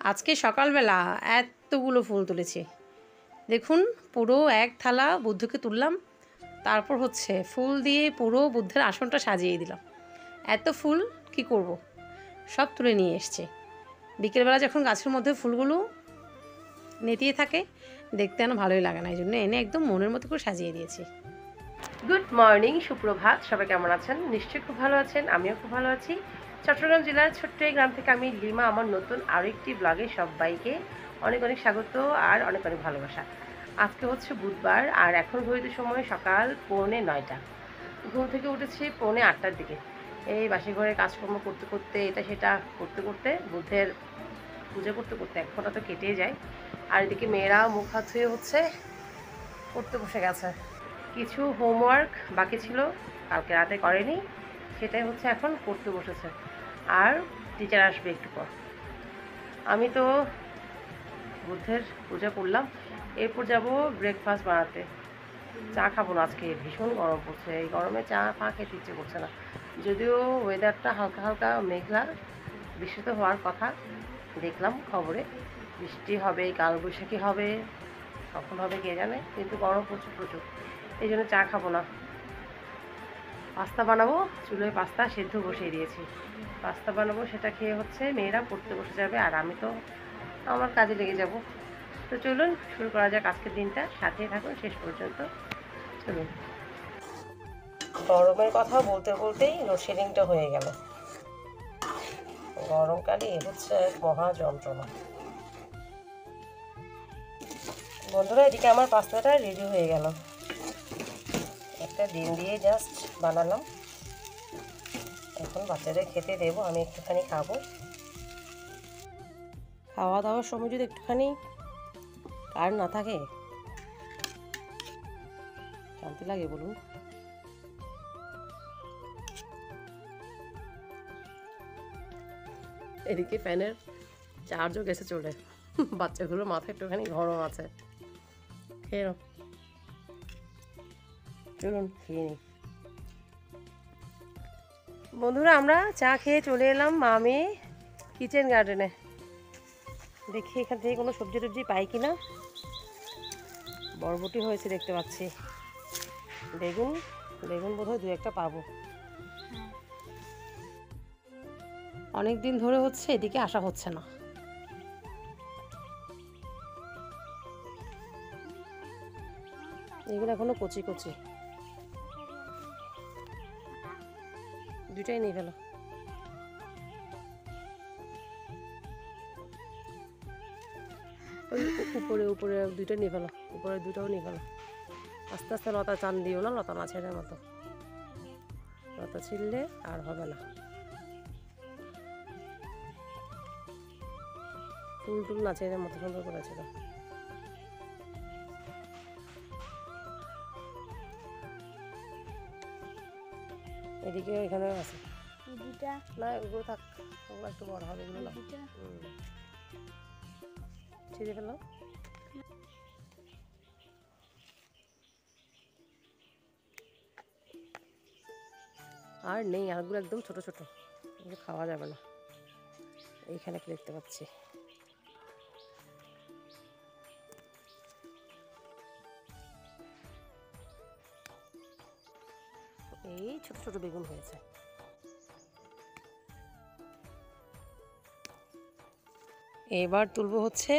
আজকে সকালবেলা এতগুলো ফুল তুলেছি, দেখুন পুরো এক থালা বুদ্ধকে তুললাম। তারপর হচ্ছে ফুল দিয়ে পুরো বুদ্ধের আসনটা সাজিয়ে দিলাম। এত ফুল কি করব, সব তুলে নিয়ে এসছে। বিকেলবেলা যখন গাছের মধ্যে ফুলগুলো নেতিয়ে থাকে দেখতে যেন ভালোই লাগে না, এই জন্য এনে একদম মনের মতো করে সাজিয়ে দিয়েছি। গুড মর্নিং, সুপ্রভাত। সবাই কেমন আছেন? নিশ্চয়ই খুব ভালো আছেন, আমিও খুব ভালো আছি। চট্টগ্রাম জেলার ছোট্ট এই গ্রাম থেকে আমি লিমা আমার নতুন আরও একটি ব্লগে সবাইকে অনেক অনেক স্বাগত আর অনেক অনেক ভালোবাসা। আজকে হচ্ছে বুধবার আর এখন ঘড়িতে সময় সকাল 8:45। ঘুম থেকে উঠেছি 7:45-8টার দিকে। এই বাসি ঘরে কাজকর্ম করতে করতে এটা সেটা করতে করতে বুদ্ধের পুজো করতে করতে 1 ঘন্টা তো কেটেই যায়। আর এদিকে মেয়েরা মুখ হাত ধুয়ে হচ্ছে পড়তে বসে গেছে। কিছু হোমওয়ার্ক বাকি ছিল, কালকে রাতে করেনি, সেটাই হচ্ছে এখন পড়তে বসেছে। আর টিচার আসবে একটু পর। আমি তো বুদ্ধের পূজা করলাম, এরপর যাব ব্রেকফাস্ট বানাতে। চা খাবো না, আজকে ভীষণ গরম পড়ছে, এই গরমে চা পা খেতে ইচ্ছে করছে না। যদিও ওয়েদারটা হালকা হালকা মেঘলা, বৃষ্টি তো হওয়ার কথা, দেখলাম খবরে বৃষ্টি হবে, কালবৈশাখী হবে, কখন হবে কে জানে, কিন্তু গরম প্রচুর প্রচুর, এই জন্য চা খাবো না। পাস্তা বানাবো, চুলোয় পাস্তা সেদ্ধ বসিয়ে দিয়েছি। পাস্তা বানাবো, সেটা খেয়ে হচ্ছে মেয়েরা পড়তে বসে যাবে আর আমি তো আমার কাজে লেগে যাব। তো চলুন শুরু করা যাক আজকের দিনটা, সাথে থাকুন শেষ পর্যন্ত। চলুন। গরমের কথা বলতে বলতেই লোডশেডিংটা হয়ে গেল। গরমকালে হচ্ছে এক মহা যন্ত্রণা। বন্ধুরা, এদিকে আমার পাস্তাটা রেডি হয়ে গেল। একটা ডিম দিয়ে জাস্ট বানালাম, এখন বাচ্চাদের খেতে দেবো, আমি একটুখানি খাবো। খাওয়া দাওয়ার সময় যদি একটুখানি কার না থাকে শান্তি লাগে বলুন। এদিকে ফ্যানের চার্জও গেছে চলে, বাচ্চাগুলোর মাথায় একটুখানি গরম আছে। খেয়ে নাও, চলুন খেয়ে নিই। বন্ধুরা, আমরা চা খেয়ে চলে এলাম মামি কিচেন গার্ডেনে। দেখি এখান থেকে কোনো সবজি টবজি পাই কিনা। বরবটি হয়েছে দেখতে পাচ্ছি, বেগুন বেগুন বোধহয় 2-1টা পাবো। অনেক দিন ধরে হচ্ছে এদিকে আসা হচ্ছে না। এগুলো এখনো কচি কচি, 2টাই নিয়ে ফেলো। ওই উপরে উপরে 2টা নিয়ে ফেলো, উপরে 2টাও নিয়ে ফেলো। আস্তে আস্তে লতা চান দিও না, লতা মাছের মতো, লতা ছিললে আর হবে না। ফুল টুল নাচের মতো সুন্দর করেছিল। এদিকে এখানে আছে না, এগুলো থাক, ওগুলো একটু বড় হবে, এগুলো না। ছিঁড়ে ফেলো। আর নেই, আরগুলো একদম ছোট ছোট, এগুলো খাওয়া যাবে না। এইখানে দেখতে পাচ্ছি এই ছোট ছোট বেগুন হয়েছে। এবার তুলবো হচ্ছে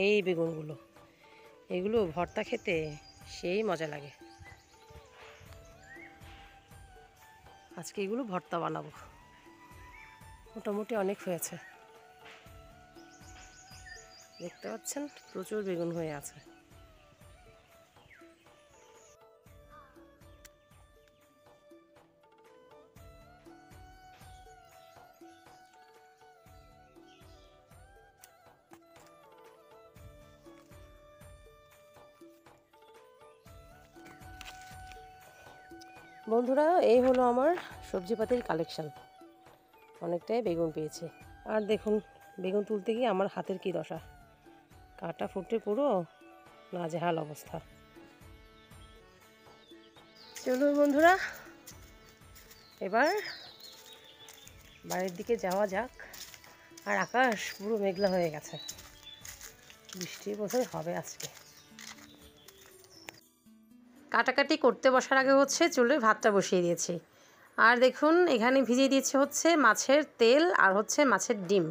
এই বেগুনগুলো, এগুলো ভর্তা খেতে সেই মজা লাগে। আজকে এগুলো ভর্তা বানাবো। মোটামুটি অনেক হয়েছে, দেখতে পাচ্ছেন প্রচুর বেগুন হয়ে আছে। বন্ধুরা, এই হলো আমার সবজিপাতির কালেকশন। অনেকটাই বেগুন পেয়েছি। আর দেখুন, বেগুন তুলতে গিয়ে আমার হাতের কি দশা, কাটা ফুটে পুরো নাজেহাল অবস্থা। চলুন বন্ধুরা, এবার বাড়ির দিকে যাওয়া যাক। আর আকাশ পুরো মেঘলা হয়ে গেছে, বৃষ্টি বোধহয় হবে আজকে। কাটাকাটি করতে বসার আগে হচ্ছে চুলে ভাতটা বসিয়ে দিয়েছি। আর দেখুন এখানে ভিজিয়ে দিয়েছি হচ্ছে মাছের তেল আর হচ্ছে মাছের ডিম।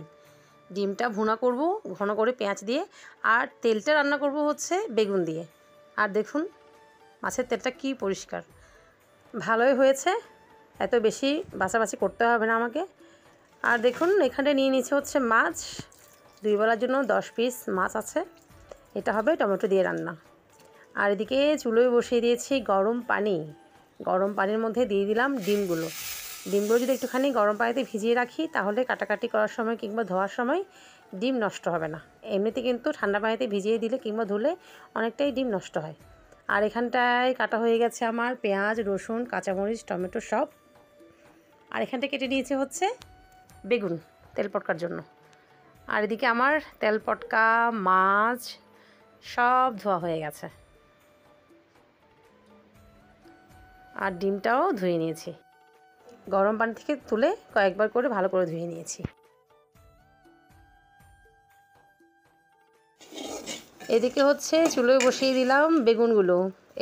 ডিমটা ভুনা করব ঘন করে পেঁয়াজ দিয়ে, আর তেলটা রান্না করব হচ্ছে বেগুন দিয়ে। আর দেখুন মাছের তেলটা কি পরিষ্কার, ভালোই হয়েছে, এত বেশি বাছাবাছি করতে হবে না আমাকে। আর দেখুন এখানে নিয়ে নিচ্ছে হচ্ছে মাছ, 2 বেলার জন্য 10 পিস মাছ আছে। এটা হবে টমেটো দিয়ে রান্না। আর এদিকে চুলোয় বসিয়ে দিয়েছি গরম পানি, গরম পানির মধ্যে দিয়ে দিলাম ডিমগুলো। ডিমগুলো যদি একটুখানি গরম পানিতে ভিজিয়ে রাখি তাহলে কাটাকাটি করার সময় কিংবা ধোয়ার সময় ডিম নষ্ট হবে না। এমনিতে কিন্তু ঠান্ডা পানিতে ভিজিয়ে দিলে কিংবা ধুলে অনেকটাই ডিম নষ্ট হয়। আর এখানটায় কাটা হয়ে গেছে আমার পেঁয়াজ, রসুন, কাঁচামরিচ, টমেটো সব। আর এখানটা কেটে নিয়েছে হচ্ছে বেগুন তেল পটকার জন্য। আর এদিকে আমার তেল পটকা মাছ সব ধোয়া হয়ে গেছে, আর ডিমটাও ধুয়ে নিয়েছি, গরম পানি থেকে তুলে কয়েকবার করে ভালো করে ধুয়ে নিয়েছি। এদিকে হচ্ছে চুলোয় বসিয়ে দিলাম বেগুনগুলো।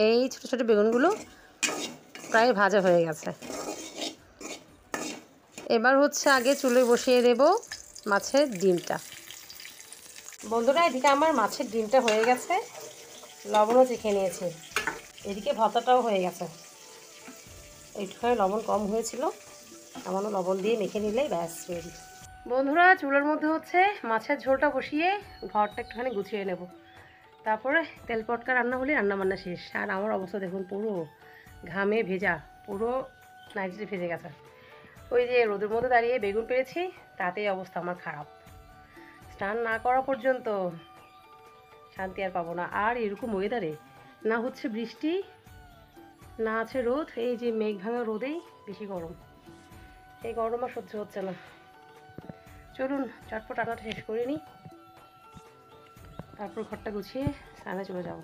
এই ছোটো ছোটো বেগুনগুলো প্রায় ভাজা হয়ে গেছে। এবার হচ্ছে আগে চুলোয় বসিয়ে দেব মাছের ডিমটা। বন্ধুরা এদিকে আমার মাছের ডিমটা হয়ে গেছে, লবণও চেখে নিয়েছি। এদিকে ভর্তাটাও হয়ে গেছে, একটুখানি লবণ কম হয়েছিল, সামান্য লবণ দিয়ে মেখে নিলেই ব্যাস রেডি। বন্ধুরা চুলোর মধ্যে হচ্ছে মাছের ঝোলটা বসিয়ে ঘরটা একটুখানি গুছিয়ে নেব, তারপরে তেল পটকা রান্না হলে রান্নাবান্না শেষ। আর আমার অবস্থা দেখুন পুরো ঘামে ভেজা, পুরো নাইটিতে ভেজে গেছে। ওই যে রোদের মধ্যে দাঁড়িয়ে বেগুন পেরেছি তাতেই অবস্থা আমার খারাপ। স্নান না করা পর্যন্ত শান্তি আর পাবো না। আর এরকম ওয়েদারে না হচ্ছে বৃষ্টি না আছে রোদ, এই যে মেঘ ভাঙা রোদেই বেশি গরম, এই গরম আর সহ্য হচ্ছে না। চলুন চটপট রান্নাটা শেষ করে নিই, তারপর ঘরটা গুছিয়ে স্নানে চলে যাব।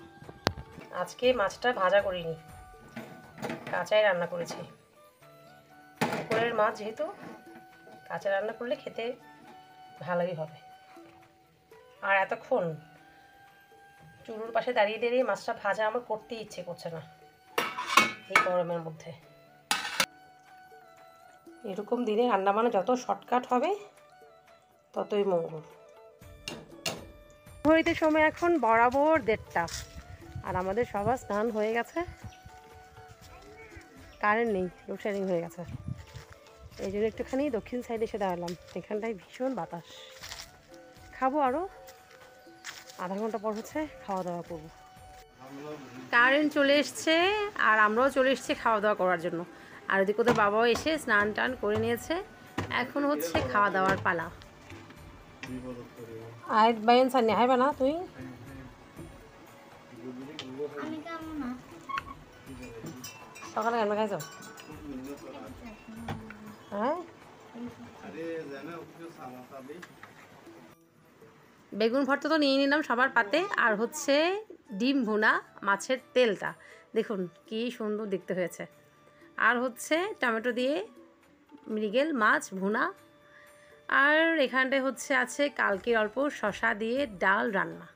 আজকে মাছটা ভাজা করিনি, কাঁচাই রান্না করেছি। পুকুরের মাছ যেহেতু কাঁচা রান্না করলে খেতে ভালোই হবে। আর এতক্ষণ চুলোর পাশে দাঁড়িয়ে দাঁড়িয়ে মাছটা ভাজা আমার করতেই ইচ্ছে করছে না এই গরমের মধ্যে। এরকম দিনে রান্নাবান্না যত শর্টকাট হবে ততই মঙ্গল। ঘড়িতে সময় এখন বরাবর 1:30, আর আমাদের সবার স্নান হয়ে গেছে, কারেন্ট নেই, লোডশেডিং হয়ে গেছে। এই জন্য একটুখানি দক্ষিণ সাইডে এসে দাঁড়ালাম, এখানটায় ভীষণ বাতাস। খাবো আরও আধা ঘন্টা পর হচ্ছে খাওয়া দাওয়া করবো। কারেন্ট চলে এসছে আর আমরাও চলে এসেছি খাওয়া দাওয়া করার জন্য। আর ওদিকে ওদের বাবাও এসে স্নান টান করে নিয়েছে, এখন হচ্ছে খাওয়া দাওয়ার পালা। আয় বাইন সানি হাইবা না তুই সকালে কেন খাইছ? হ্যাঁ বেগুন ভর্তা তো নিয়ে নিলাম সবার পাতে, আর হচ্ছে ডিম ভুনা মাছের তেলটা দেখুন কি সুন্দর দেখতে হয়েছে। আর হচ্ছে টমেটো দিয়ে মৃগেল মাছ ভুনা, আর এখানটায় হচ্ছে আছে কালকের অল্প শশা দিয়ে ডাল রান্না।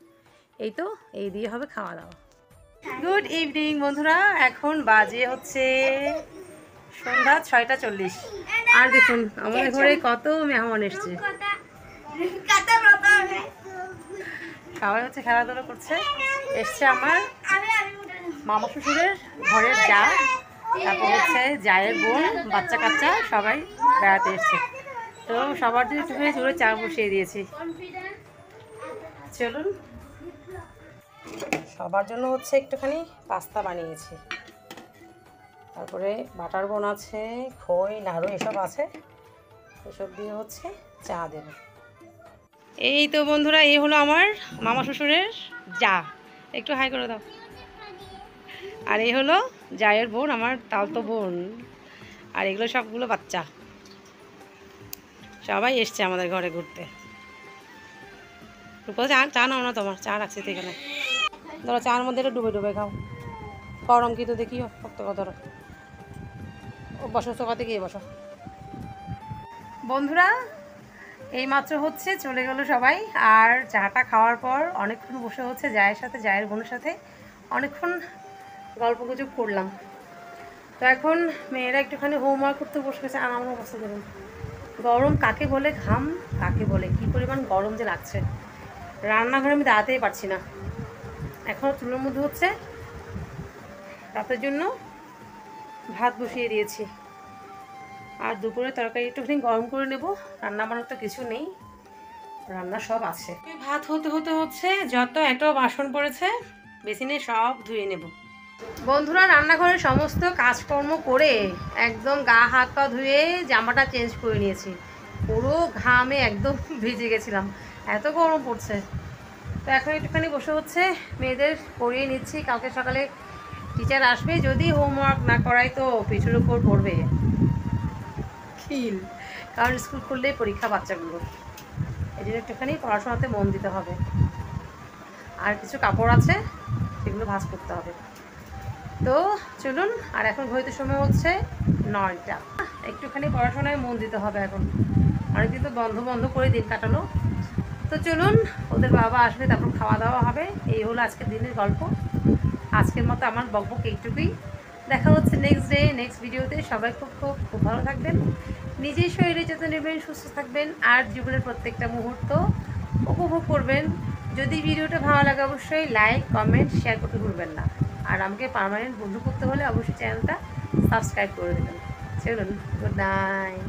এই তো এই দিয়ে হবে খাওয়া দাওয়া। গুড ইভিনিং বন্ধুরা, এখন বাজে হচ্ছে সন্ধ্যা 6:40। আর দেখুন আমাদের ঘরে কত মেহমান এসছে, সবাই হচ্ছে খেলাধুলা করছে। এসছে আমার মামা শ্বশুরের ঘরের যা, তারপর হচ্ছে জায়ের বোন, বাচ্চা কাচ্চা সবাই বেড়াতে এসছে। তো সবার জন্য একটুখানি চুলে চা বসিয়ে দিয়েছি। চলুন সবার জন্য হচ্ছে একটুখানি পাস্তা বানিয়েছি, তারপরে বাটার বোন আছে, খই নাড়ু এসব আছে, এসব দিয়ে হচ্ছে চা দেব। এই তো বন্ধুরা এই হলো আমার মামা শ্বশুরের যা, একটু হাই করে দাও। আর এই হলো জায়ের বোন, আমার তালতো বোন, আর এগুলো সবগুলো বাচ্চা, সবাই এসছে আমাদের ঘরে ঘুরতে। চা নাও না, তোমার চা রাখছি তো এখানে, ধরো চার মধ্যে একটু ডুবে ডুবে খাও, গরম কিন্তু দেখিও শক্ত ধরো। বসো সোফাতে গিয়ে বসো। বন্ধুরা এইমাত্র হচ্ছে চলে গেল সবাই। আর চাটা খাওয়ার পর অনেকক্ষণ বসে হচ্ছে জায়ের সাথে, জায়ের বোনের সাথে অনেকক্ষণ গল্পগুজব করলাম। তো এখন মেয়েরা একটুখানি হোমওয়ার্ক করতে বসে গেছে। আর আমার অবস্থা দেখুন, গরম কাকে বলে, ঘাম কাকে বলে, কী পরিমাণ গরম যে লাগছে, রান্নাঘরে আমি দাঁড়াতেই পারছি না। এখনও চুলোর মধ্যে হচ্ছে রাতের জন্য ভাত বসিয়ে দিয়েছি। আর দুপুরে তরকারি একটুখানি গরম করে নেব, রান্না বান্নার তো কিছু নেই, রান্না সব আছে। ভাত হতে হতে হচ্ছে যত এত বাসন পড়েছে বেসিনে সব ধুয়ে নেব। বন্ধুরা, রান্নাঘরের সমস্ত কাজকর্ম করে একদম গা হাত পা ধুয়ে জামাটা চেঞ্জ করে নিয়েছি। পুরো ঘামে একদম ভিজে গেছিলাম, এত গরম পড়ছে। তো এখন একটুখানি বসে হচ্ছে মেয়েদের পড়িয়ে নিচ্ছি। কালকে সকালে টিচার আসবে, যদি হোমওয়ার্ক না করাই তো পিঠের উপর পড়বে খিল, কারণ স্কুল খুললেই পরীক্ষা বাচ্চাগুলো। এই জন্য একটুখানি পড়াশোনাতে মন দিতে হবে। আর কিছু কাপড় আছে সেগুলো ভাঁজ করতে হবে। তো চলুন, আর এখন ঘড়িতে সময় হচ্ছে 9টা। একটুখানি পড়াশোনায় মন দিতে হবে এখন, অনেকদিন তো বন্ধ করে দিন কাটালো। তো চলুন, ওদের বাবা আসবে, তারপর খাওয়া দাওয়া হবে। এই হলো আজকের দিনের গল্প। আজকের মতো আমার বকবক এইটুকুই। দেখা হচ্ছে নেক্সট ডে, নেক্সট ভিডিওতে। সবাই খুব ভালো থাকবেন, নিজের শরীরে যত্ন নেবেন, সুস্থ থাকবেন, আর জীবনের প্রত্যেকটা মুহূর্ত উপভোগ করবেন। যদি ভিডিওটা ভালো লাগে অবশ্যই লাইক, কমেন্ট, শেয়ার করতে ভুলবেন না। আর আমাকে পার্মানেন্ট বন্ধু করতে হলে অবশ্যই চ্যানেলটা সাবস্ক্রাইব করে দেবেন। চলুন, গুড নাইট।